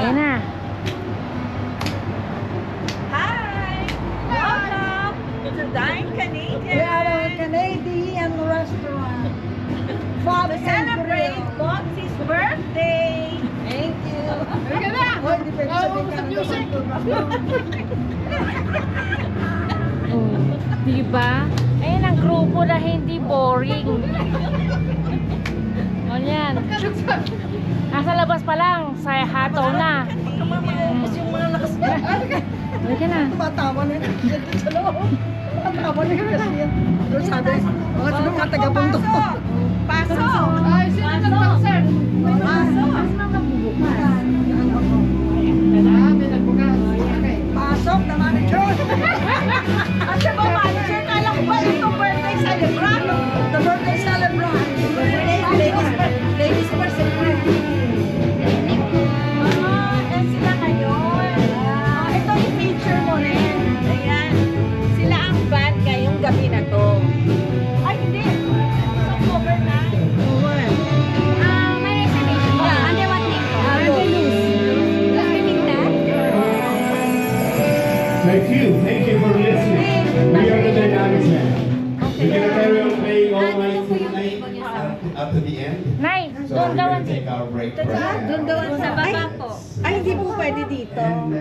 Ayan na. Hi! Welcome to Dine Canadian. We are a Canadian restaurant. To celebrate Moxie's birthday. Thank you. Look at that! Oh, hindi pwede sabihin ka ng music! Diba? Ayan ang grupo na hindi boring. O yan. Nasa labas pa lang. Sa hataw na. Mas yung mga lakas niya. Halika na. Tumatawa na yun. Sa loob. Tumatawa na yun kasi yan. Doon sabi, mga taga-bundok. Pasok! Ay, sino nagpaksan? Pasok! Pasok na manager. At sa mga manager, kala ko ba ito birthday celebrant? The birthday celebrant. Ladies first and first. Eh sila ngayon. Ito yung feature mo rin. Ayan. Sila ang band ngayong gabi na to. Ay, hindi. So, cover na. May reservation ba? Under what name po? Thank you for listening. We are the Dynamics Band. We're gonna carry on playing all night tonight up to the end. Nay, So doon we're daw. gonna take our break right now. Doon sa baba po. Ay, hindi po pwede dito. And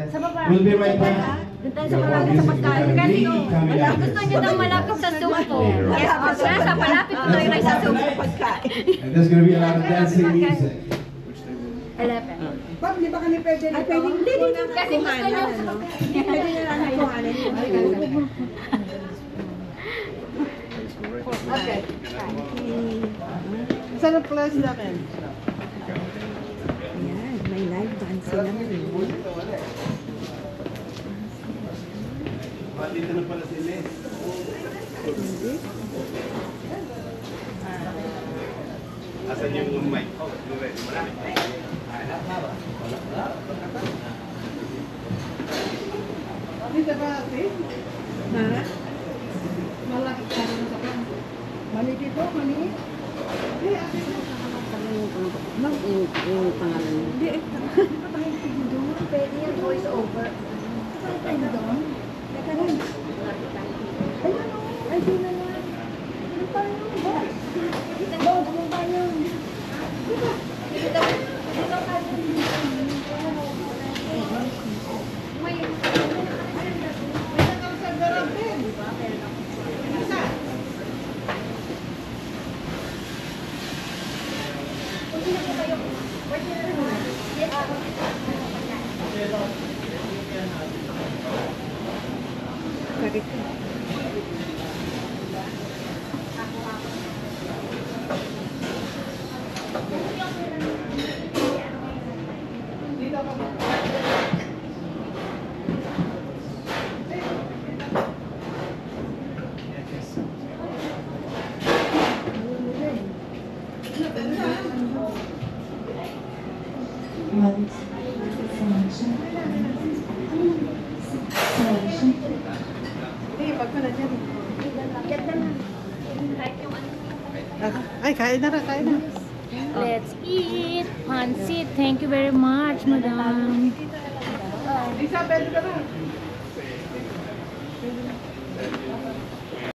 we'll be right back. Doon tayo sa malapit sa pagkain. Kasi gusto nyo daw malapit sa soup po. Yes, sa malapit po tayo sa soup sa pagkain. And there's gonna be a lot of dancing music. 11. Ma'am, di ba kami pwede nito? Ay, pwede. Hindi. Kasi gusto nyo. Pwede nyo lang kuhanin. Okay. Saan ang plus natin? Ayan, may live band sila ngayon. Dito na pala si Les. Asan yung mic? Dito ba ate? Ha? Malaki ka rin sa kan. Mali dito, mali. Hey, ate. Yung pangalan niya. Hindi, pwede yung voice over. Pwede doon? Teka lang. Ayun o. Ay, di na na. Ano pa yun? Boss, ano pa yun? Diba? Diba Ay, kain na rin, kain na. Let's eat. Pansit. Thank you very much, madam. Isabel ka na.